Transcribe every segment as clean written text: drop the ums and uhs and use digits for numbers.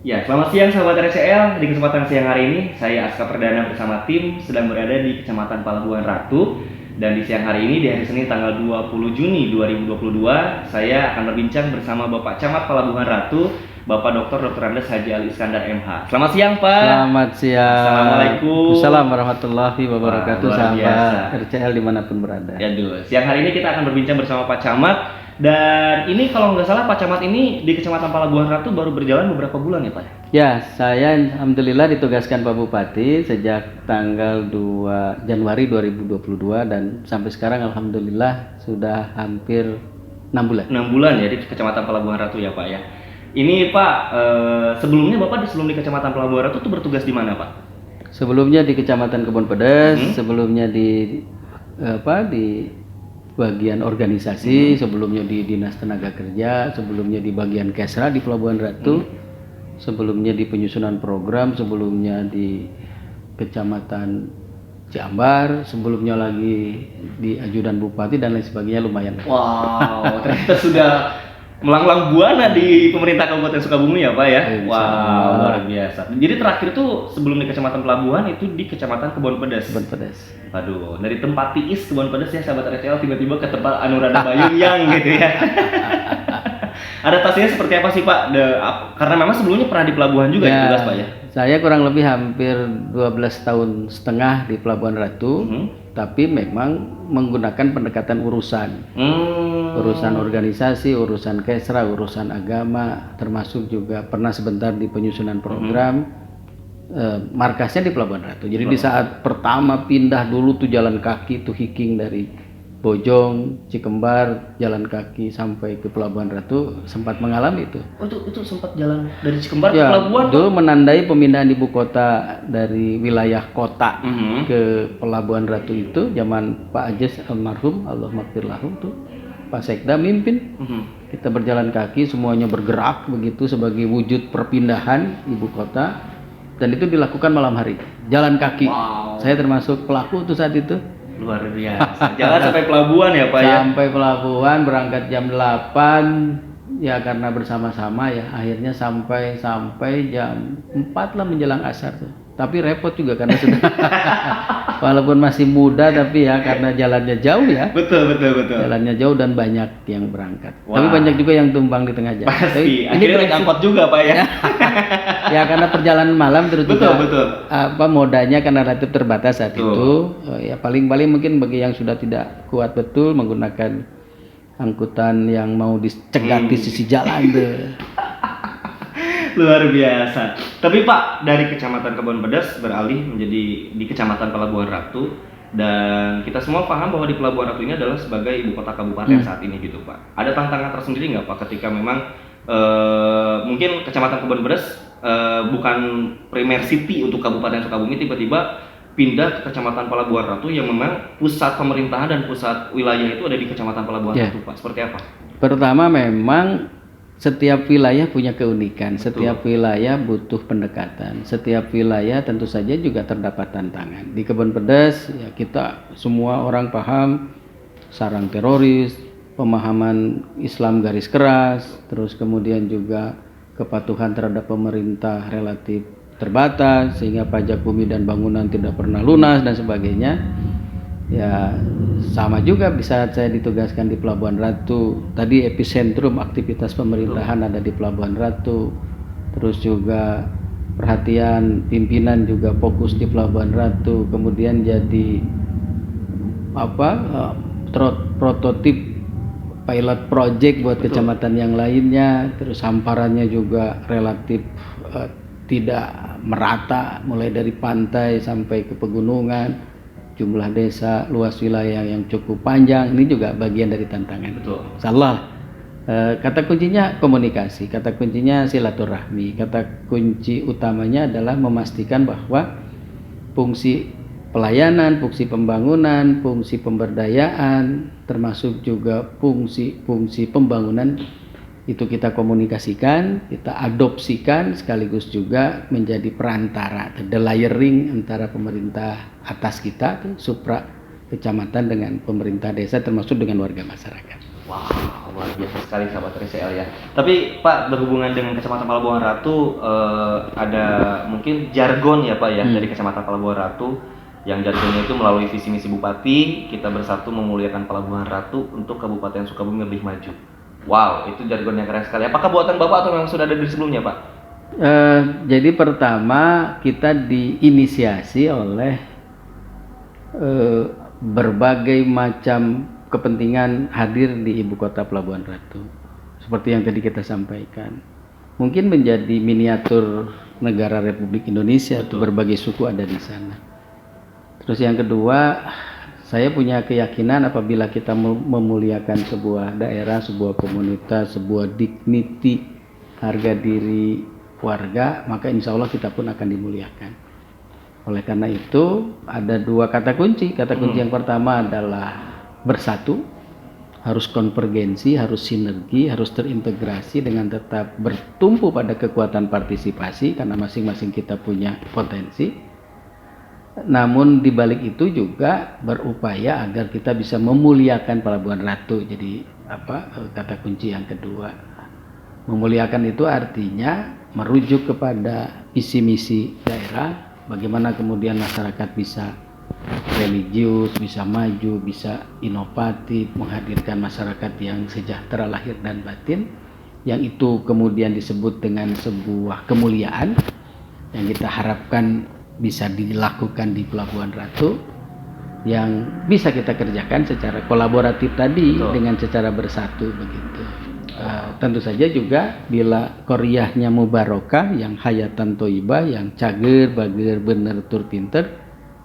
Ya, selamat siang sahabat RCL. Di kesempatan siang hari ini, saya Aska Perdana bersama tim sedang berada di Kecamatan Palabuhan Ratu. Dan di siang hari ini, di hari Senin tanggal 20 Juni 2022, saya akan berbincang bersama Bapak Camat Palabuhan Ratu, Bapak Dr. Andes Haji Ali Iskandar MH. Selamat siang, Pak. Selamat siang. Assalamualaikum. Assalamualaikum warahmatullahi wabarakatuh. Wah, luar sahabat biasa. RCL dimanapun berada. Yaduh, siang hari ini kita akan berbincang bersama Pak Camat. Dan ini kalau nggak salah Pak Camat ini di Kecamatan Palabuhan Ratu baru berjalan beberapa bulan ya, Pak? Ya, saya alhamdulillah ditugaskan Pak Bupati sejak tanggal 2 Januari 2022 dan sampai sekarang alhamdulillah sudah hampir 6 bulan. 6 bulan ya di Kecamatan Palabuhan Ratu ya, Pak ya. Ini Pak, sebelumnya Bapak sebelum di Kecamatan Palabuhan Ratu tuh bertugas di mana, Pak? Sebelumnya di Kecamatan Kebon Pedes, sebelumnya di bagian organisasi, sebelumnya di Dinas Tenaga Kerja, sebelumnya di bagian Kesra di Pelabuhan Ratu, sebelumnya di penyusunan program, sebelumnya di Kecamatan Ciambar, sebelumnya lagi di ajudan Bupati dan lain sebagainya, lumayan. Wow, ternyata sudah melanglang buana di pemerintah Kabupaten Sukabumi ya, Pak ya. Wow, luar biasa. Jadi terakhir tuh sebelum di Kecamatan Pelabuhan itu di Kecamatan Kebon Pedes. Kebon Pedes. Aduh, dari tempat tiis Kebon Pedes ya sahabat RCL tiba-tiba ke tempat Anuradha Bayung gitu ya. Adaptasinya seperti apa sih Pak? Karena memang sebelumnya pernah di pelabuhan juga Ya, ditugas Pak ya. Saya kurang lebih hampir 12 tahun setengah di Pelabuhan Ratu, tapi memang menggunakan pendekatan urusan. Urusan organisasi, urusan Kesra, urusan agama, termasuk juga pernah sebentar di penyusunan program. Markasnya di Pelabuhan Ratu. Jadi di saat pertama pindah dulu tuh jalan kaki tuh hiking dari Bojong, Cikembar, jalan kaki sampai ke Pelabuhan Ratu sempat mengalami itu. Oh, itu sempat jalan dari Cikembar ke Ya, pelabuhan. dulu menandai pemindahan ibu kota dari wilayah kota ke Pelabuhan Ratu itu zaman Pak Ajes almarhum, Allah maghfir lahu tuh. Pak Sekda mimpin. Kita berjalan kaki, semuanya bergerak begitu sebagai wujud perpindahan ibu kota. Dan itu dilakukan malam hari, jalan kaki. Wow. Saya termasuk pelaku tuh saat itu. Luar biasa. Jalan sampai pelabuhan ya Pak ya. Sampai pelabuhan berangkat jam 8 ya karena bersama-sama ya akhirnya sampai jam 4 lah menjelang asar tuh. Tapi repot juga karena sudah walaupun masih muda tapi ya karena jalannya jauh ya. Betul. Jalannya jauh dan banyak yang berangkat. Wah. Tapi banyak juga yang tumbang di tengah jalan. Pasti. Akhirnya naik angkot juga Pak ya. Ya karena perjalanan malam terus Betul. modanya kan relatif terbatas saat itu. Ya paling mungkin bagi yang sudah tidak kuat betul menggunakan angkutan yang mau dicegat di sisi jalan tuh. Luar biasa. Tapi Pak, dari Kecamatan Kebon Pedes beralih menjadi di Kecamatan Pelabuhan Ratu, dan kita semua paham bahwa di Pelabuhan Ratu ini adalah sebagai ibu kota kabupaten saat ini gitu Pak. Ada tantangan tersendiri nggak Pak ketika memang mungkin Kecamatan Kebon Pedes bukan primer city untuk Kabupaten Sukabumi, tiba-tiba pindah ke Kecamatan Pelabuhan Ratu yang memang pusat pemerintahan dan pusat wilayah itu ada di Kecamatan Pelabuhan Ratu Pak. Seperti apa? Pertama memang setiap wilayah punya keunikan, setiap wilayah butuh pendekatan, setiap wilayah tentu saja juga terdapat tantangan. Di Kebon Pedes ya kita semua orang paham sarang teroris, pemahaman Islam garis keras, terus kemudian juga kepatuhan terhadap pemerintah relatif terbatas sehingga pajak bumi dan bangunan tidak pernah lunas dan sebagainya. Ya sama juga bisa saya ditugaskan di Pelabuhan Ratu. Tadi epicentrum aktivitas pemerintahan ada di Pelabuhan Ratu. Terus juga perhatian pimpinan juga fokus di Pelabuhan Ratu. Kemudian jadi prototip pilot project buat kecamatan yang lainnya. Terus hamparannya juga relatif tidak merata, mulai dari pantai sampai ke pegunungan. Jumlah desa, luas wilayah yang cukup panjang, ini juga bagian dari tantangan. Betul. Salah. Kata kuncinya komunikasi, kata kuncinya silaturahmi, kata kunci utamanya adalah memastikan bahwa fungsi pelayanan, fungsi pembangunan, fungsi pemberdayaan, termasuk juga fungsi pembangunan itu kita komunikasikan, kita adopsikan sekaligus juga menjadi perantara, the layering antara pemerintah atas kita, supra kecamatan dengan pemerintah desa termasuk dengan warga masyarakat. Wah, luar biasa sekali sahabat RCL ya. Tapi Pak, berhubungan dengan Kecamatan Pelabuhan Ratu, ada mungkin jargon ya Pak ya dari Kecamatan Pelabuhan Ratu, yang jargonnya itu melalui visi misi Bupati, kita bersatu memuliakan Pelabuhan Ratu untuk Kabupaten Sukabumi lebih maju. Wow, itu jargon yang keren sekali. Apakah buatan Bapak atau memang sudah ada dari sebelumnya Pak? Jadi pertama kita diinisiasi oleh berbagai macam kepentingan hadir di ibu kota Pelabuhan Ratu. Seperti yang tadi kita sampaikan. Mungkin menjadi miniatur negara Republik Indonesia, tuh berbagai suku ada di sana. Terus yang kedua, saya punya keyakinan apabila kita memuliakan sebuah daerah, sebuah komunitas, sebuah dignity, harga diri warga, maka insya Allah kita pun akan dimuliakan. Oleh karena itu ada dua kata kunci. Kata kunci yang pertama adalah bersatu, harus konvergensi, harus sinergi, harus terintegrasi dengan tetap bertumpu pada kekuatan partisipasi karena masing-masing kita punya potensi. Namun di balik itu juga berupaya agar kita bisa memuliakan Pelabuhan Ratu. Jadi kata kunci yang kedua. Memuliakan itu artinya merujuk kepada visi misi daerah, bagaimana kemudian masyarakat bisa religius, bisa maju, bisa inovatif, menghadirkan masyarakat yang sejahtera lahir dan batin, yang itu kemudian disebut dengan sebuah kemuliaan yang kita harapkan bisa dilakukan di Pelabuhan Ratu, yang bisa kita kerjakan secara kolaboratif tadi. Betul. Dengan secara bersatu begitu. Tentu saja juga bila koryahnya mubarokah, yang hayatan toibah, yang cager, bager, bener, tur pinter,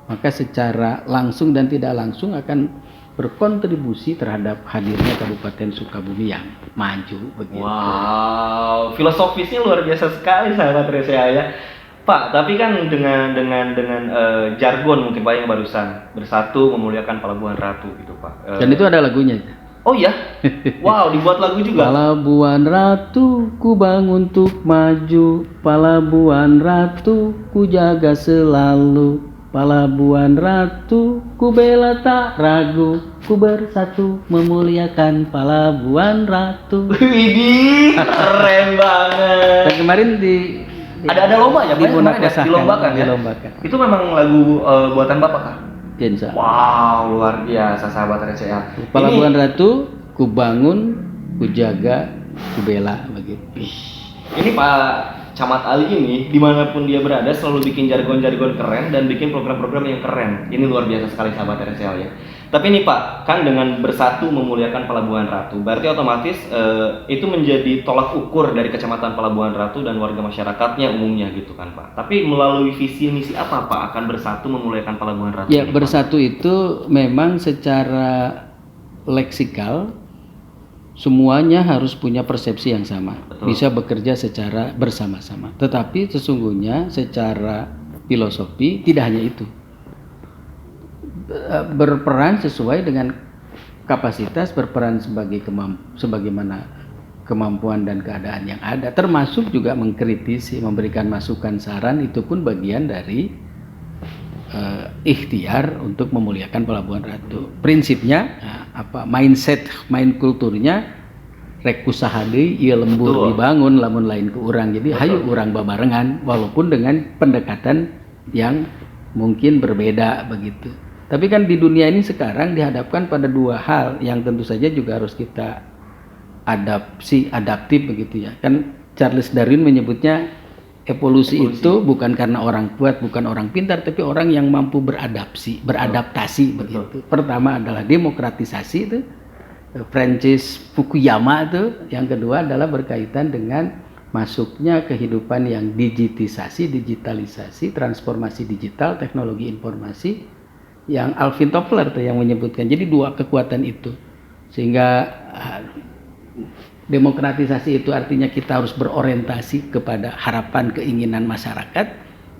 maka secara langsung dan tidak langsung akan berkontribusi terhadap hadirnya Kabupaten Sukabumi yang maju begitu. Wow, filosofisnya luar biasa sekali sahabat RCL ya. Pak, tapi kan dengan jargon mungkin Pak yang barusan, bersatu memuliakan Pelabuhan Ratu gitu Pak. Dan itu ada lagunya. Oh ya? Wow, dibuat lagu juga. Pelabuhan Ratu ku bangun untuk maju, Pelabuhan Ratu ku jaga selalu, Pelabuhan Ratu ku bela tak ragu, ku bersatu memuliakan Pelabuhan Ratu. Widih, keren banget. Dan kemarin ada lomba ya, dilombakan ya. Itu memang lagu buatan Bapak kah? Insya. Wow, luar biasa sahabat RCL. Pelabuhan Ratu ku bangun, ku jaga, ku bela begitu. Ini Pak Camat Ali ini dimanapun dia berada selalu bikin jargon-jargon keren dan bikin program-program yang keren. Ini luar biasa sekali sahabat RCL ya. Tapi nih Pak, kan dengan bersatu memuliakan Pelabuhan Ratu, berarti otomatis itu menjadi tolak ukur dari Kecamatan Pelabuhan Ratu dan warga masyarakatnya umumnya gitu kan Pak. Tapi melalui visi misi apa Pak akan bersatu memuliakan Pelabuhan Ratu? Ya, bersatu itu memang secara leksikal semuanya harus punya persepsi yang sama. Betul. Bisa bekerja secara bersama-sama. Tetapi sesungguhnya secara filosofi tidak hanya itu. Berperan sesuai dengan kapasitas, berperan sebagaimana kemampuan dan keadaan yang ada, termasuk juga mengkritisi, memberikan masukan, saran, itu pun bagian dari ikhtiar untuk memuliakan Pelabuhan Ratu. Prinsipnya main kulturnya rek usaha deui ieu lembur dibangun lamun lain ke urang. Jadi hayu urang babarengan walaupun dengan pendekatan yang mungkin berbeda begitu. Tapi kan di dunia ini sekarang dihadapkan pada dua hal yang tentu saja juga harus kita adaptif begitu ya. Kan Charles Darwin menyebutnya evolusi itu bukan karena orang kuat, bukan orang pintar, tapi orang yang mampu beradaptasi begitu. Pertama adalah demokratisasi itu, Francis Fukuyama itu. Yang kedua adalah berkaitan dengan masuknya kehidupan yang digitalisasi, transformasi digital, teknologi informasi, yang Alvin Toffler tuh yang menyebutkan. Jadi dua kekuatan itu, sehingga demokratisasi itu artinya kita harus berorientasi kepada harapan keinginan masyarakat,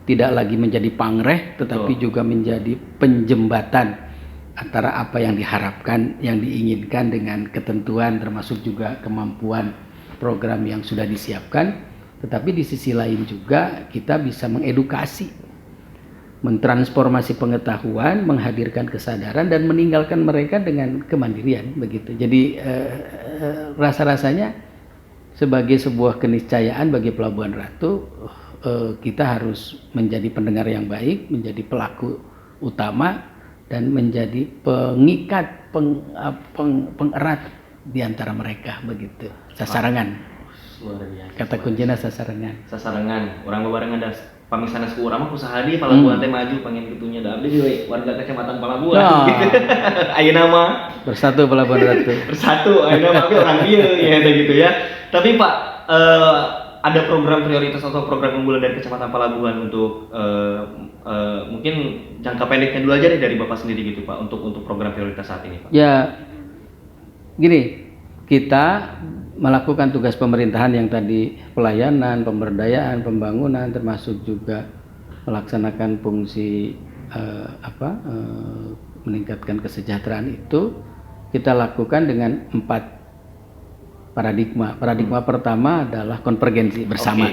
tidak lagi menjadi pangreh, tetapi juga menjadi penjembatan antara apa yang diharapkan, yang diinginkan dengan ketentuan termasuk juga kemampuan program yang sudah disiapkan. Tetapi di sisi lain juga kita bisa mengedukasi mentransformasi pengetahuan, menghadirkan kesadaran dan meninggalkan mereka dengan kemandirian begitu. Jadi rasa-rasanya sebagai sebuah keniscayaan bagi Pelabuhan Ratu, kita harus menjadi pendengar yang baik, menjadi pelaku utama dan menjadi pengikat, pengerat di antara mereka begitu. Sasarangan. Luar biasa. Kata kuncinya sasarangan. Sasarangan. Orang babarengan ada pamisahan ku urang mah usaha di Palabuhan teh maju pengen kitunya da abdi we warga Kecamatan Palabuhan. Ayeuna mah bersatu Pelabuhan Ratu. Bersatu ayeuna mah orang dieu ya gitu ya. Tapi Pak, ada program prioritas atau program unggulan dari Kecamatan Palabuhan untuk mungkin jangka pendeknya dulu aja deh dari Bapak sendiri gitu Pak untuk program prioritas saat ini Pak. Ya gini, kita melakukan tugas pemerintahan yang tadi pelayanan, pemberdayaan, pembangunan, termasuk juga melaksanakan fungsi meningkatkan kesejahteraan itu kita lakukan dengan 4 paradigma. Paradigma pertama adalah konvergensi bersama.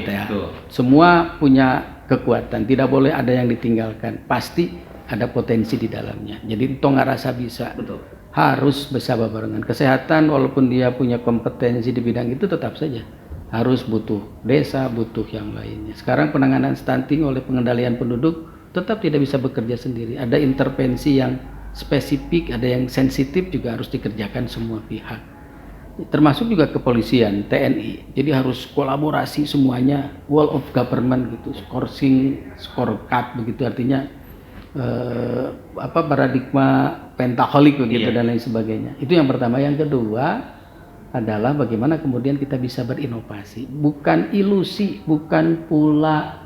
Semua punya kekuatan, tidak boleh ada yang ditinggalkan. Pasti ada potensi di dalamnya. Jadi tong ngarasa bisa. Betul. Harus bersama barengan. Kesehatan walaupun dia punya kompetensi di bidang itu tetap saja harus butuh desa, butuh yang lainnya. Sekarang penanganan stunting oleh pengendalian penduduk tetap tidak bisa bekerja sendiri. Ada intervensi yang spesifik, ada yang sensitif juga harus dikerjakan semua pihak. Termasuk juga kepolisian, TNI. Jadi harus kolaborasi semuanya, wall of government gitu, scorecard begitu artinya paradigma pentaholik begitu dan lain sebagainya. Itu yang pertama. Yang kedua adalah bagaimana kemudian kita bisa berinovasi, bukan ilusi, bukan pula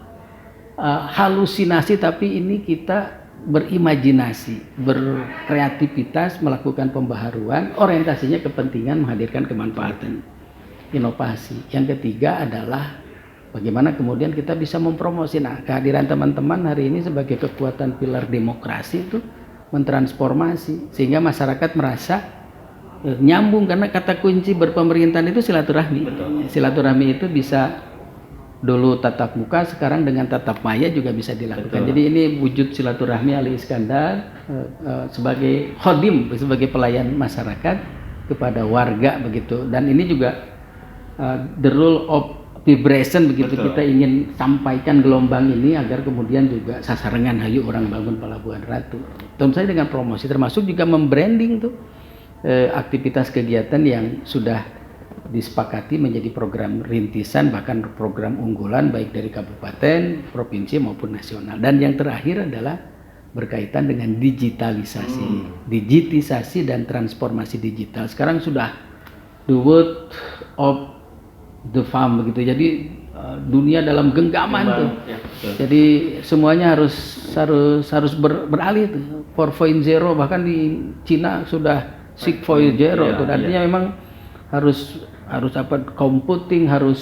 halusinasi, tapi ini kita berimajinasi, berkreativitas, melakukan pembaharuan, orientasinya kepentingan menghadirkan kemanfaatan, inovasi. Yang ketiga adalah bagaimana kemudian kita bisa mempromosi. Nah, kehadiran teman-teman hari ini sebagai kekuatan pilar demokrasi itu mentransformasi sehingga masyarakat merasa nyambung, karena kata kunci berpemerintahan itu silaturahmi. Betul. Silaturahmi itu bisa dulu tatap muka, sekarang dengan tatap maya juga bisa dilakukan. Betul. Jadi ini wujud silaturahmi Ali Iskandar sebagai khodim, sebagai pelayan masyarakat kepada warga begitu. Dan ini juga the rule of vibration begitu. Betul. Kita ingin sampaikan gelombang ini agar kemudian juga sasarangan hayu orang bangun Pelabuhan Ratu. Tentu saja dengan promosi, termasuk juga membranding tuh aktivitas kegiatan yang sudah disepakati menjadi program rintisan, bahkan program unggulan baik dari kabupaten, provinsi maupun nasional. Dan yang terakhir adalah berkaitan dengan digitalisasi, digitisasi dan transformasi digital. Sekarang sudah the world of the farm begitu. Jadi dunia dalam genggaman tuh. Ya, jadi semuanya harus beralih tuh. 4.0, bahkan di Cina sudah 6.0 tuh. Artinya memang harus computing, harus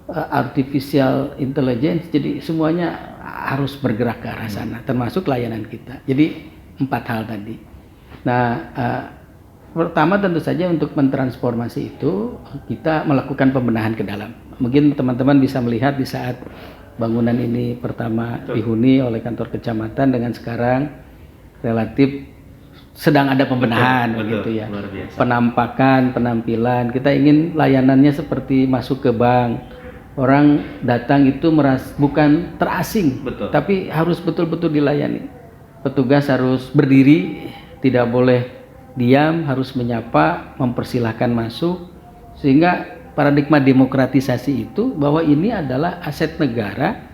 artificial intelligence. Jadi semuanya harus bergerak ke arah sana, termasuk layanan kita. Jadi 4 hal tadi. Nah, pertama tentu saja untuk mentransformasi itu kita melakukan pembenahan ke dalam. Mungkin teman-teman bisa melihat di saat bangunan ini pertama dihuni oleh kantor kecamatan dengan sekarang relatif sedang ada pembenahan begitu ya. Penampakan, penampilan, kita ingin layanannya seperti masuk ke bank. Orang datang itu bukan terasing, tapi harus betul-betul dilayani. Petugas harus berdiri, tidak boleh diam, harus menyapa, mempersilahkan masuk, sehingga paradigma demokratisasi itu bahwa ini adalah aset negara,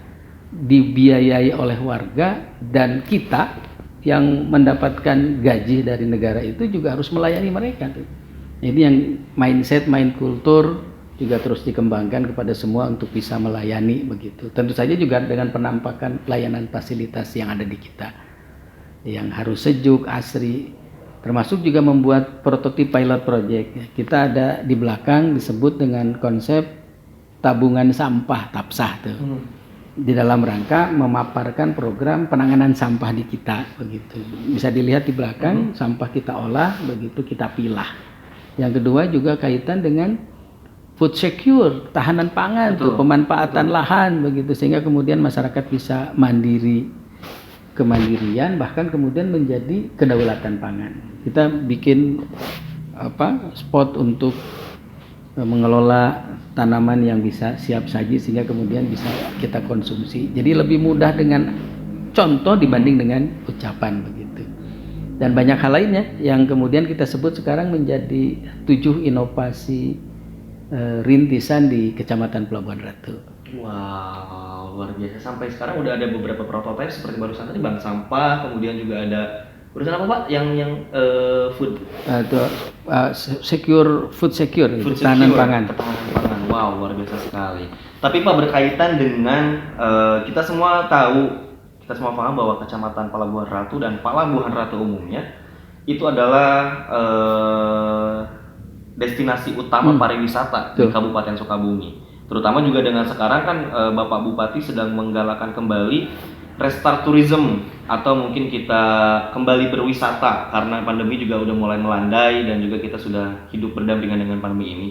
dibiayai oleh warga, dan kita yang mendapatkan gaji dari negara itu juga harus melayani mereka. Ini yang mindset, mind kultur juga terus dikembangkan kepada semua untuk bisa melayani begitu. Tentu saja juga dengan penampakan pelayanan fasilitas yang ada di kita, yang harus sejuk, asri, termasuk juga membuat prototip pilot project. Kita ada di belakang disebut dengan konsep tabungan sampah TAPSAH tuh. Di dalam rangka memaparkan program penanganan sampah di kita begitu. Bisa dilihat di belakang, sampah kita olah begitu, kita pilah. Yang kedua juga kaitan dengan food secure, tahanan pangan tuh, pemanfaatan lahan begitu, sehingga kemudian masyarakat bisa mandiri kemandirian, bahkan kemudian menjadi kedaulatan pangan. Kita bikin spot untuk mengelola tanaman yang bisa siap saji sehingga kemudian bisa kita konsumsi. Jadi lebih mudah dengan contoh dibanding dengan ucapan begitu. Dan banyak hal lainnya yang kemudian kita sebut sekarang menjadi 7 inovasi rintisan di Kecamatan Pelabuhan Ratu. Wow, luar biasa. Sampai sekarang udah ada beberapa prototipe seperti barusan tadi bank sampah, kemudian juga ada barusan apa Pak? Yang food secure food secure, food ketahanan secure, pangan. ketahanan pangan. Wow, luar biasa sekali. Tapi Pak, berkaitan dengan kita semua paham bahwa Kecamatan Pelabuhan Ratu dan Pelabuhan Ratu umumnya itu adalah destinasi utama pariwisata di Kabupaten Sukabumi. Terutama juga dengan sekarang kan Bapak Bupati sedang menggalakkan kembali restart tourism atau mungkin kita kembali berwisata karena pandemi juga udah mulai melandai dan juga kita sudah hidup berdampingan dengan pandemi ini.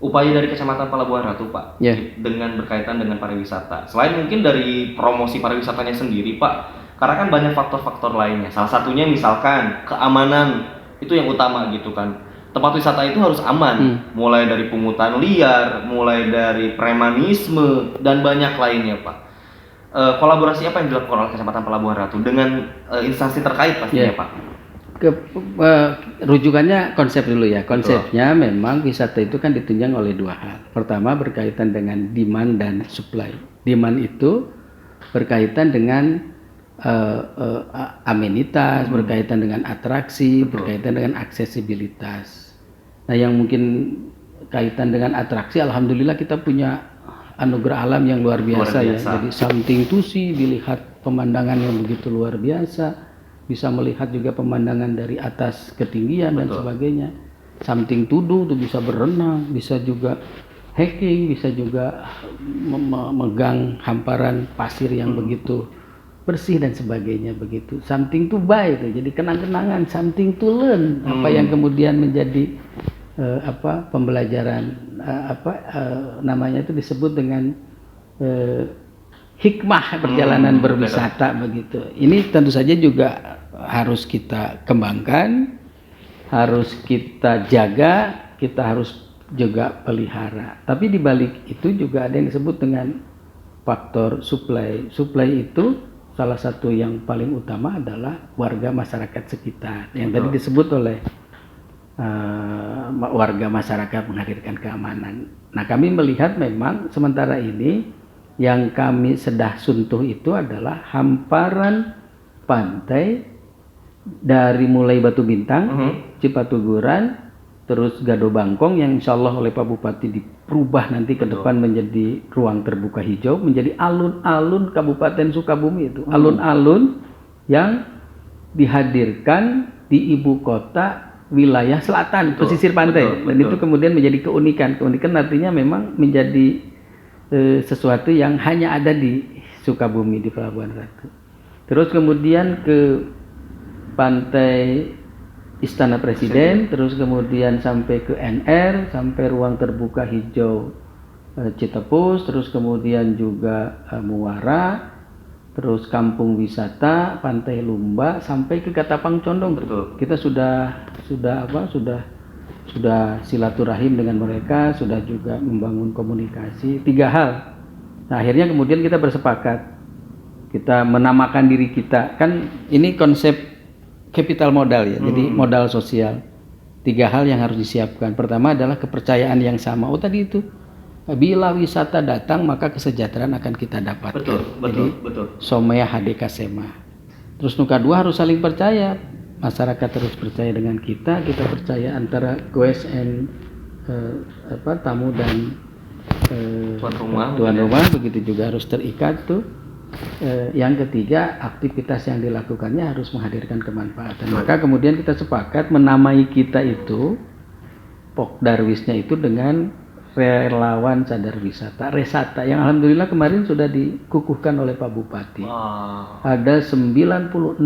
Upaya dari Kecamatan Pelabuhan Ratu Pak dengan berkaitan dengan pariwisata. Selain mungkin dari promosi pariwisatanya sendiri Pak, karena kan banyak faktor-faktor lainnya. Salah satunya misalkan keamanan itu yang utama gitu kan. Tempat wisata itu harus aman, mulai dari pungutan liar, mulai dari premanisme, dan banyak lainnya Pak. Kolaborasi apa yang dilakukan oleh Kecamatan Pelabuhan Ratu dengan instansi terkait pastinya Pak? Rujukannya konsep dulu ya. Konsepnya memang wisata itu kan ditunjang oleh 2 hal. Pertama berkaitan dengan demand dan supply. Demand itu berkaitan dengan amenitas, berkaitan dengan atraksi, berkaitan dengan aksesibilitas. Nah, yang mungkin kaitan dengan atraksi, alhamdulillah kita punya anugerah alam yang luar biasa. Ya. Jadi something to see, dilihat pemandangan yang begitu luar biasa, bisa melihat juga pemandangan dari atas ketinggian dan sebagainya. Something to do, tuh bisa berenang, bisa juga hiking, bisa juga memegang hamparan pasir yang begitu bersih dan sebagainya begitu. Something to buy itu jadi kenang-kenangan, something to learn, apa yang kemudian menjadi pembelajaran namanya itu disebut dengan hikmah perjalanan berwisata begitu. Ini tentu saja juga harus kita kembangkan, harus kita jaga, kita harus juga pelihara. Tapi di balik itu juga ada yang disebut dengan faktor supply. Supply itu salah satu yang paling utama adalah warga masyarakat sekitar yang tadi disebut oleh warga masyarakat menghadirkan keamanan. Nah, kami melihat memang sementara ini yang kami sedang sentuh itu adalah hamparan pantai dari mulai Batu Bintang, Cipatuguran, terus Gado Bangkong yang insya Allah oleh Pak Bupati diperubah nanti ke depan menjadi ruang terbuka hijau, menjadi alun-alun Kabupaten Sukabumi itu. Alun-alun yang dihadirkan di ibu kota wilayah selatan, pesisir pantai. Dan itu kemudian menjadi keunikan. Keunikan artinya memang menjadi sesuatu yang hanya ada di Sukabumi, di Pelabuhan Ratu. Terus kemudian ke pantai Istana Presiden, terus kemudian sampai ke NR, sampai ruang terbuka hijau Citepus, terus kemudian juga Muara, terus kampung wisata Pantai Lumba sampai ke Katapang Condong. Kita sudah silaturahim dengan mereka, sudah juga membangun komunikasi. 3 hal. Nah, akhirnya kemudian kita bersepakat, kita menamakan diri kita, kan ini konsep capital modal ya, jadi modal sosial. 3 hal yang harus disiapkan. Pertama adalah kepercayaan yang sama. Oh tadi itu, bila wisata datang maka kesejahteraan akan kita dapatkan. Betul. Somea HDK Sema. Terus nuka 2 harus saling percaya. Masyarakat harus percaya dengan kita percaya antara guest and tamu dan tuan rumah begitu juga harus terikat tuh. Yang ketiga, aktivitas yang dilakukannya harus menghadirkan kemanfaatan. Maka kemudian kita sepakat menamai kita itu Pokdarwisnya itu dengan relawan sadar wisata, Resata, yang alhamdulillah kemarin sudah dikukuhkan oleh Pak Bupati. Ada 96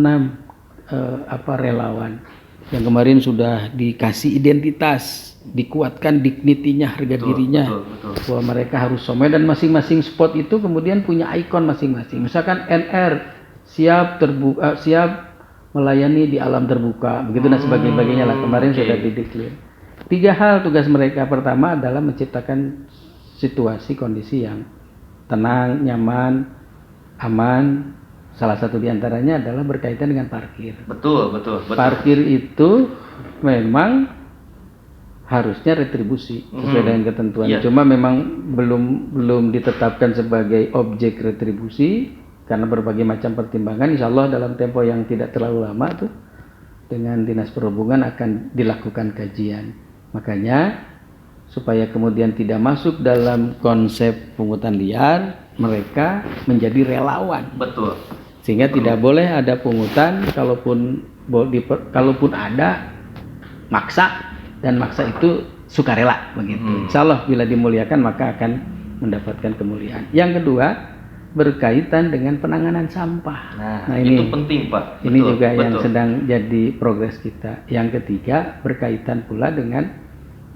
relawan yang kemarin sudah dikasih identitas, dikuatkan dignitinya, harga dirinya, bahwa mereka harus somai, dan masing-masing spot itu kemudian punya ikon masing-masing. Misalkan NR siap terbuka, siap melayani di alam terbuka, begitu dan sebagainya lah. Kemarin sudah dideklar. 3 hal tugas mereka. Pertama adalah menciptakan situasi kondisi yang tenang, nyaman, aman. Salah satu diantaranya adalah berkaitan dengan parkir. Betul. Parkir itu memang harusnya retribusi sesuai dengan ketentuan. Iya. Cuma memang belum ditetapkan sebagai objek retribusi karena berbagai macam pertimbangan. Insya Allah dalam tempo yang tidak terlalu lama tuh dengan Dinas Perhubungan akan dilakukan kajian. Makanya supaya kemudian tidak masuk dalam konsep pungutan liar, mereka menjadi relawan. Betul. Sehingga tidak boleh ada pungutan, kalaupun ada maksa, dan maksa itu sukarela begitu. Insya Allah bila dimuliakan maka akan mendapatkan kemuliaan. Yang kedua berkaitan dengan penanganan sampah. Nah ini itu penting Pak. Ini juga yang sedang jadi progres kita. Yang ketiga berkaitan pula dengan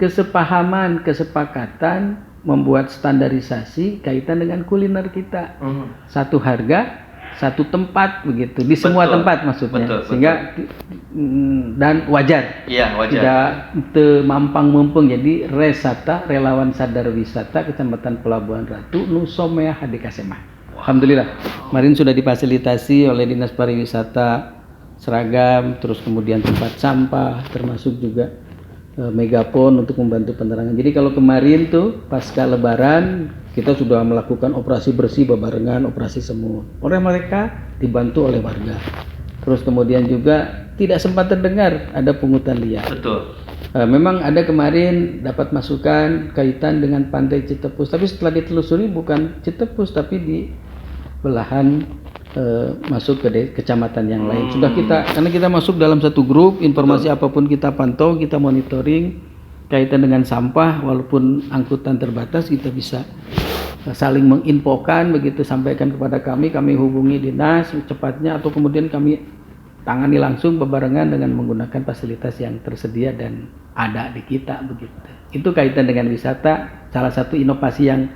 kesepahaman, kesepakatan membuat standarisasi kaitan dengan kuliner kita. Satu harga, satu tempat begitu di semua tempat maksudnya. Sehingga dan wajar. Iya, wajar. Tidak mampang-mumpung. Jadi Resata, Relawan Sadar Wisata Kecamatan Pelabuhan Ratu, Nusomea Hadikasemah. Alhamdulillah. Kemarin sudah difasilitasi oleh Dinas Pariwisata seragam, terus kemudian tempat sampah, termasuk juga megapon untuk membantu penerangan. Jadi kalau kemarin tuh pasca Lebaran kita sudah melakukan operasi bersih babarengan, operasi semut. Oleh mereka dibantu oleh warga. Terus kemudian juga tidak sempat terdengar ada pungutan liar. Betul. Memang ada kemarin dapat masukan kaitan dengan Pantai Citepus, tapi setelah ditelusuri bukan Citepus tapi di belahan masuk ke kecamatan yang lain. Sudah karena kita masuk dalam satu grup, informasi apapun kita pantau, kita monitoring kaitan dengan sampah, walaupun angkutan terbatas kita bisa saling menginfokan begitu, sampaikan kepada kami hubungi dinas secepatnya atau kemudian kami tangani langsung bebarengan dengan menggunakan fasilitas yang tersedia dan ada di kita begitu. Itu kaitan dengan wisata. Salah satu inovasi yang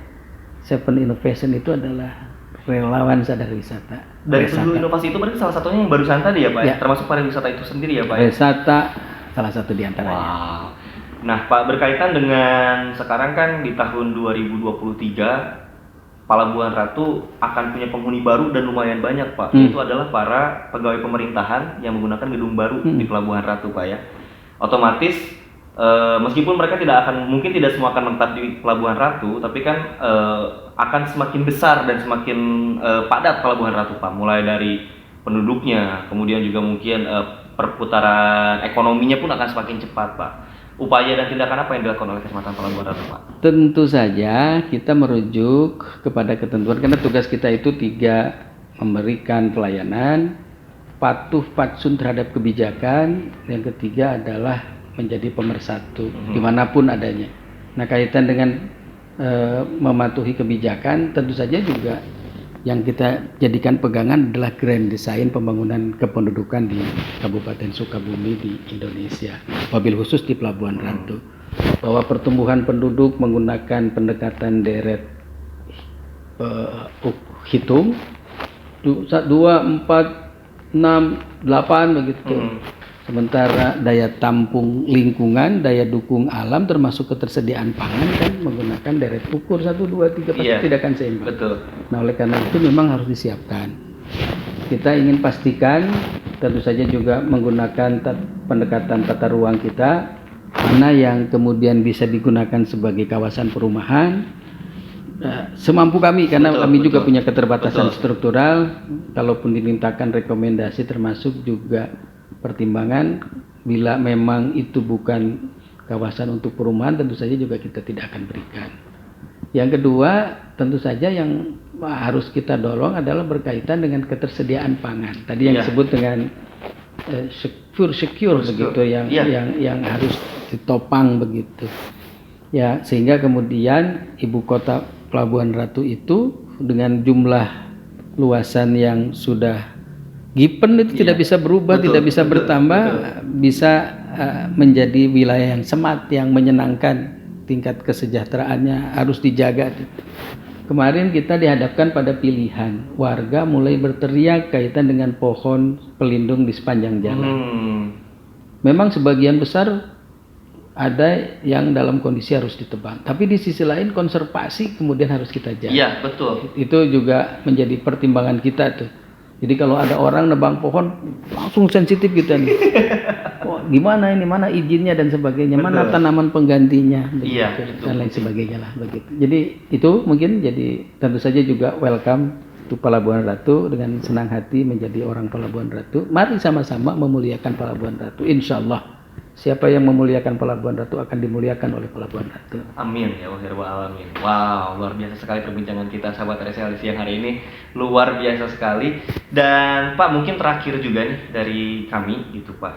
Seven Innovation itu adalah Relawan Sadar Wisata. Dari seluruh inovasi itu berarti salah satunya yang barusan tadi ya Pak ya? Termasuk pariwisata itu sendiri ya Pak ya? Wisata salah satu diantaranya. Wow. Nah Pak, berkaitan dengan sekarang kan di tahun 2023 Pelabuhan Ratu akan punya penghuni baru dan lumayan banyak Pak. Itu adalah para pegawai pemerintahan yang menggunakan gedung baru di Pelabuhan Ratu Pak ya. Otomatis meskipun mereka mungkin tidak semua akan menetap di Pelabuhan Ratu, tapi kan akan semakin besar dan semakin padat Pelabuhan Ratu Pak. Mulai dari penduduknya, kemudian juga mungkin perputaran ekonominya pun akan semakin cepat Pak. Upaya dan tindakan apa yang dilakukan oleh Kecamatan Pelabuhan Ratu Pak? Tentu saja kita merujuk kepada ketentuan, karena tugas kita itu 3, memberikan pelayanan, patuh fatsun terhadap kebijakan, yang ketiga adalah menjadi pemersatu dimanapun adanya. Nah kaitan dengan mematuhi kebijakan, tentu saja juga yang kita jadikan pegangan adalah grand design pembangunan kependudukan di Kabupaten Sukabumi di Indonesia, wabil khusus di Pelabuhan Ratu, bahwa pertumbuhan penduduk menggunakan pendekatan deret hitung 2, 4, 6, 8 begitu. Sementara daya tampung lingkungan, daya dukung alam termasuk ketersediaan pangan kan menggunakan deret ukur 1, 2, 3 pasti tidak akan seimbang. Betul. Nah oleh karena itu memang harus disiapkan. Kita ingin pastikan tentu saja juga menggunakan pendekatan tata ruang kita, mana yang kemudian bisa digunakan sebagai kawasan perumahan, semampu kami, karena kami juga punya keterbatasan struktural. Kalaupun dimintakan rekomendasi termasuk juga pertimbangan, bila memang itu bukan kawasan untuk perumahan, tentu saja juga kita tidak akan berikan. Yang kedua, tentu saja yang harus kita dorong adalah berkaitan dengan ketersediaan pangan. Tadi yang disebut dengan secure begitu, yang harus ditopang begitu. Ya, sehingga kemudian ibu kota Pelabuhan Ratu itu dengan jumlah luasan yang sudah given itu tidak bisa berubah, tidak bisa bertambah, bisa menjadi wilayah yang semat, yang menyenangkan, tingkat kesejahteraannya harus dijaga. kemarin kita dihadapkan pada pilihan. Warga mulai berteriak kaitan dengan pohon pelindung di sepanjang jalan. Memang sebagian besar ada yang dalam kondisi harus ditebang. Tapi di sisi lain konservasi kemudian harus kita jaga. Iya, betul. Itu juga menjadi pertimbangan kita tuh. Jadi kalau ada orang nebang pohon langsung sensitif kita nih. Oh, gimana ini, mana izinnya dan sebagainya, mana tanaman penggantinya, begitu, dan lain sebagainya lah begitu. Jadi itu mungkin jadi tentu saja juga welcome to Pelabuhan Ratu, dengan senang hati menjadi orang Pelabuhan Ratu. Mari sama-sama memuliakan Pelabuhan Ratu. Insya Allah siapa yang memuliakan Pelabuhan Ratu akan dimuliakan oleh Pelabuhan Ratu. Amin ya Allah alamin. Wow, luar biasa sekali perbincangan kita sahabat RSL di siang hari ini. Luar biasa sekali. Dan Pak, mungkin terakhir juga nih dari kami gitu Pak.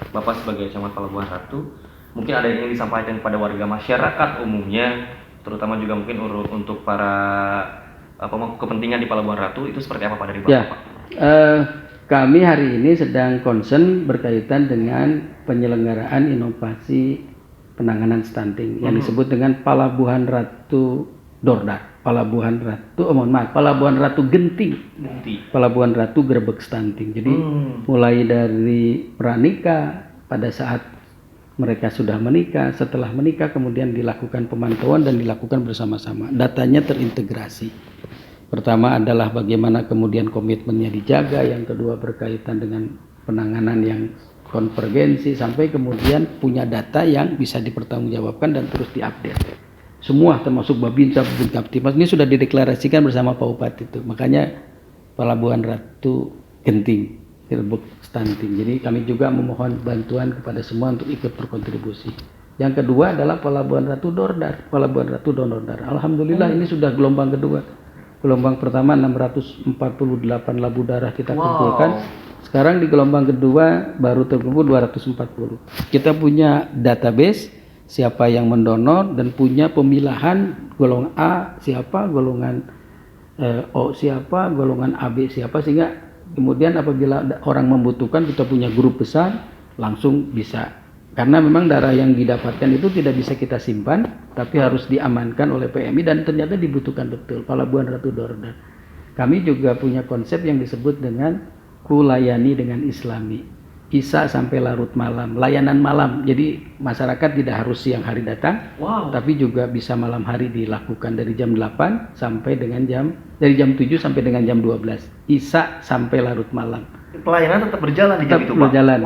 Bapak sebagai Camat Pelabuhan Ratu, mungkin ada yang ingin disampaikan kepada warga masyarakat umumnya, terutama juga mungkin untuk para pemangku kepentingan di Pelabuhan Ratu, itu seperti apa Pak dari Bapak? Ya, kami hari ini sedang concern berkaitan dengan penyelenggaraan inovasi penanganan stunting yang disebut dengan Pelabuhan Ratu Dordar, Pelabuhan Ratu Genting, Pelabuhan Ratu Grebek Stunting. Jadi mulai dari pranikah, pada saat mereka sudah menikah, setelah menikah kemudian dilakukan pemantauan dan dilakukan bersama-sama. Datanya terintegrasi. Pertama adalah bagaimana kemudian komitmennya dijaga, yang kedua berkaitan dengan penanganan yang konvergensi, sampai kemudian punya data yang bisa dipertanggungjawabkan dan terus diupdate. Semua termasuk Babinsa, Babinkamtibmas ini sudah dideklarasikan bersama Pak Bupati itu. Makanya Pelabuhan Ratu Genting, Grebek Stunting. Jadi kami juga memohon bantuan kepada semua untuk ikut berkontribusi. Yang kedua adalah Pelabuhan Ratu Dordar, Pelabuhan Ratu Dordar. Alhamdulillah ini sudah gelombang kedua. Gelombang pertama 648 labu darah kita kumpulkan. Sekarang di gelombang kedua baru terkumpul 240. Kita punya database siapa yang mendonor dan punya pemilahan golongan A siapa, golongan O siapa, golongan AB siapa, sehingga kemudian apabila orang membutuhkan kita punya grup besar langsung bisa. Karena memang darah yang didapatkan itu tidak bisa kita simpan, tapi harus diamankan oleh PMI dan ternyata dibutuhkan betul. Pelabuhan Ratu Dordar. Kami juga punya konsep yang disebut dengan kulayani dengan Islami. Isa sampai larut malam, layanan malam. Jadi masyarakat tidak harus siang hari datang, tapi juga bisa malam hari dilakukan dari jam 8 sampai dengan dari jam 7 sampai dengan jam 12. Isa sampai larut malam. Pelayanan tetap berjalan di jam itu, Pak. Berjalan.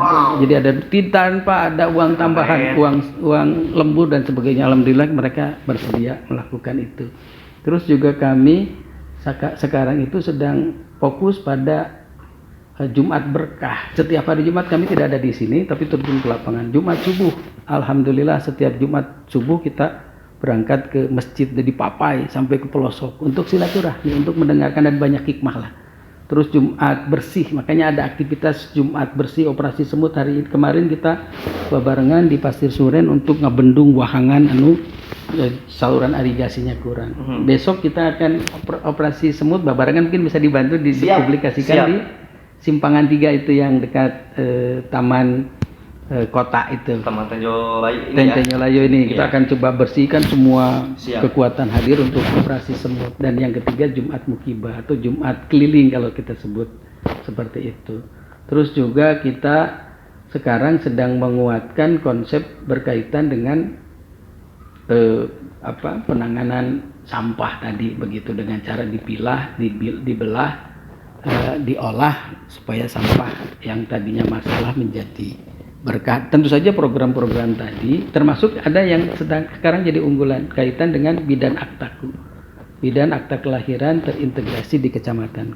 Jadi ada tanpa ada uang tambahan, uang lembur dan sebagainya. Alhamdulillah mereka bersedia melakukan itu. Terus juga kami sekarang itu sedang fokus pada Jumat berkah. Setiap hari Jumat kami tidak ada di sini, tapi terjun ke lapangan. Jumat subuh, alhamdulillah setiap Jumat subuh kita berangkat ke masjid dari Papai sampai ke pelosok untuk silaturahmi, untuk mendengarkan, dan banyak hikmah lah. Terus Jumat bersih, makanya ada aktivitas Jumat bersih operasi semut. Kemarin kita barengan di Pasir Suren untuk ngebendung wahangan saluran irigasinya kurang. Besok kita akan operasi semut barengan, mungkin bisa dibantu dipublikasikan di Simpangan 3 itu yang dekat taman kota itu. Taman Tenjolayo ini. Kita akan coba bersihkan semua kekuatan hadir untuk operasi semut. Dan yang ketiga Jumat Mukibah atau Jumat keliling kalau kita sebut seperti itu. Terus juga kita sekarang sedang menguatkan konsep berkaitan dengan penanganan sampah tadi, begitu, dengan cara dipilah, dibelah, diolah supaya sampah yang tadinya masalah menjadi berkah. Tentu saja program-program tadi termasuk ada yang sekarang jadi unggulan kaitan dengan bidan aktaku. Bidan akta kelahiran terintegrasi di kecamatan.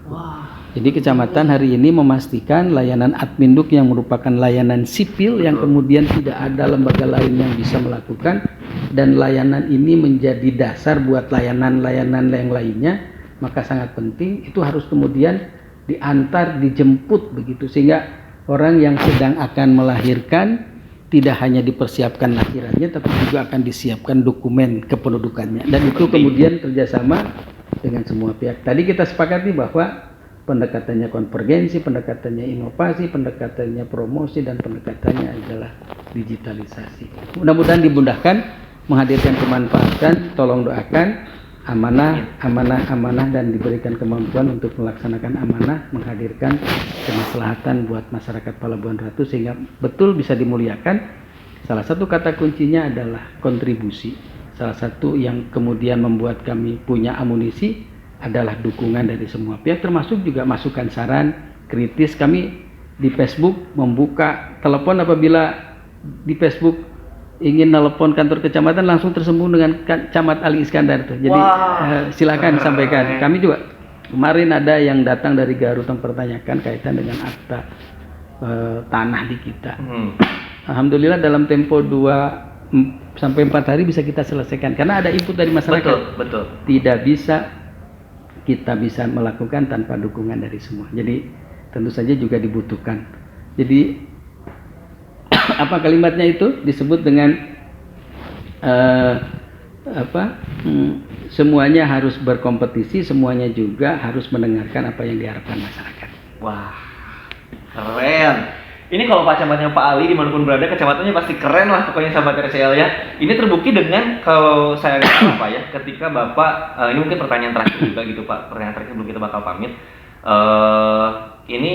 Jadi kecamatan hari ini memastikan layanan adminduk yang merupakan layanan sipil yang kemudian tidak ada lembaga lain yang bisa melakukan, dan layanan ini menjadi dasar buat layanan-layanan yang lainnya, maka sangat penting itu harus kemudian diantar, dijemput begitu, sehingga orang yang sedang akan melahirkan tidak hanya dipersiapkan lahirannya, tapi juga akan disiapkan dokumen kependudukannya, dan itu kemudian kerjasama dengan semua pihak. Tadi kita sepakati bahwa pendekatannya konvergensi, pendekatannya inovasi, pendekatannya promosi, dan pendekatannya adalah digitalisasi. Mudah-mudahan dimudahkan, menghadirkan kemanfaatan. Tolong doakan amanah dan diberikan kemampuan untuk melaksanakan amanah, menghadirkan kemaslahatan buat masyarakat Pelabuhan Ratu sehingga betul bisa dimuliakan. Salah satu kata kuncinya adalah kontribusi. Salah satu yang kemudian membuat kami punya amunisi adalah dukungan dari semua pihak, termasuk juga masukan saran kritis. Kami di Facebook membuka telepon apabila di Facebook ingin telepon kantor kecamatan langsung tersambung dengan Camat Ali Iskandar tuh. Jadi silakan sampaikan. Kami juga kemarin ada yang datang dari Garut mempertanyakan kaitan dengan akta tanah di kita. Alhamdulillah dalam tempo 2 sampai 4 hari bisa kita selesaikan karena ada input dari masyarakat. Betul. Tidak kita bisa melakukan tanpa dukungan dari semua. Jadi tentu saja juga dibutuhkan. Jadi apa kalimatnya itu disebut dengan semuanya harus berkompetisi, semuanya juga harus mendengarkan apa yang diharapkan masyarakat. Wah, keren. Ini kalau kecamatannya Pak Ali dimanapun berada, kecamatannya pasti keren lah pokoknya sahabat RCL ya. Ini terbukti dengan kalau saya nggak salah Pak ya, ketika Bapak, ini mungkin pertanyaan terakhir juga gitu Pak, pertanyaan terakhir sebelum kita bakal pamit. Ini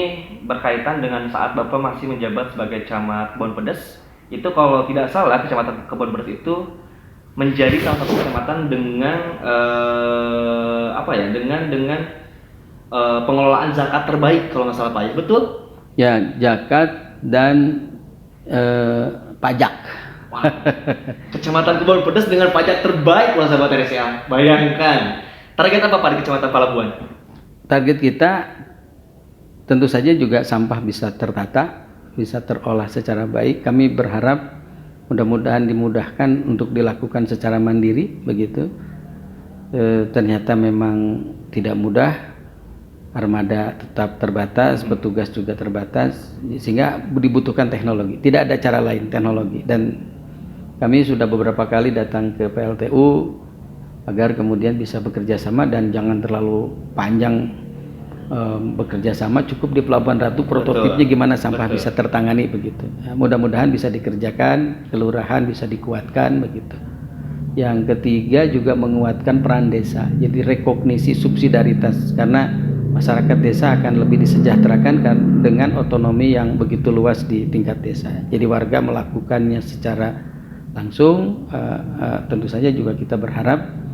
berkaitan dengan saat Bapak masih menjabat sebagai Camat Kebon Pedes. Itu kalau tidak salah Kecamatan Kebon Pedes itu menjadi salah satu kecamatan dengan pengelolaan zakat terbaik kalau nggak salah Pak ya, betul? Ya, zakat dan pajak. Wow. Kecamatan Kebon Pedes dengan pajak terbaik loh sahabat RCL. Bayangkan. Target apa Pak di Kecamatan Palabuhan? Target kita tentu saja juga sampah bisa tertata, bisa terolah secara baik. Kami berharap mudah-mudahan dimudahkan untuk dilakukan secara mandiri begitu. Ternyata memang tidak mudah, armada tetap terbatas, petugas juga terbatas, sehingga dibutuhkan teknologi. Tidak ada cara lain, teknologi. Dan kami sudah beberapa kali datang ke PLTU agar kemudian bisa bekerja sama dan jangan terlalu panjang bekerja sama, cukup di Pelabuhan Ratu prototipnya gimana sampah bisa tertangani begitu. Ya, mudah-mudahan bisa dikerjakan, kelurahan bisa dikuatkan begitu. Yang ketiga juga menguatkan peran desa, jadi rekognisi subsidiaritas karena masyarakat desa akan lebih disejahterakan kan dengan otonomi yang begitu luas di tingkat desa. Jadi warga melakukannya secara langsung. Tentu saja juga kita berharap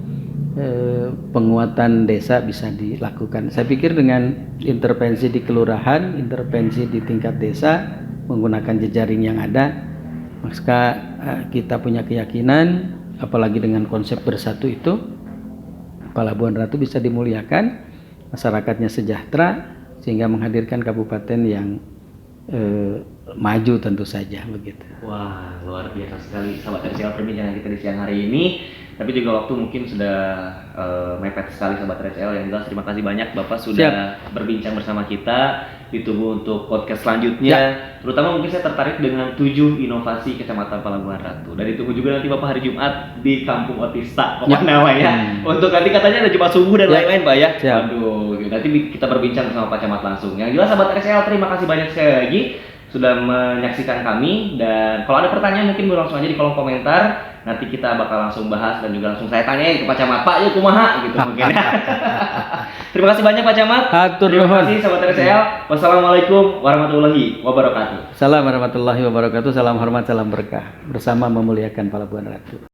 penguatan desa bisa dilakukan. Saya pikir dengan intervensi di kelurahan, intervensi di tingkat desa, menggunakan jejaring yang ada, maka kita punya keyakinan, apalagi dengan konsep bersatu itu, Pelabuhan Ratu bisa dimuliakan, masyarakatnya sejahtera, sehingga menghadirkan kabupaten yang maju tentu saja begitu. Wah, luar biasa sekali sahabat RCL perbincangan kita di siang hari ini. Tapi juga waktu mungkin sudah mepet sekali sahabat RCL. Yang jelas terima kasih banyak Bapak sudah berbincang bersama kita. Ditunggu untuk podcast selanjutnya. Terutama mungkin saya tertarik dengan 7 inovasi Kecamatan Palabuhan Ratu. Dan ditunggu juga nanti Bapak hari Jumat di Kampung Otista namanya. Untuk nanti katanya ada Jumat subuh dan lain-lain Pak ya. Waduh, nanti kita berbincang bersama Pak Camat langsung. Yang jelas sahabat RCL terima kasih banyak sekali lagi sudah menyaksikan kami, dan kalau ada pertanyaan mungkin langsung aja di kolom komentar, nanti kita bakal langsung bahas dan juga langsung saya tanyain ke Pak Camat, Pak yuk kumaha gitu mungkin. Terima kasih banyak Pak Camat. Terima kasih sahabat RCL. Wassalamualaikum warahmatullahi wabarakatuh. Salam warahmatullahi wabarakatuh. Salam hormat, salam berkah. Bersama memuliakan Pelabuhan Ratu.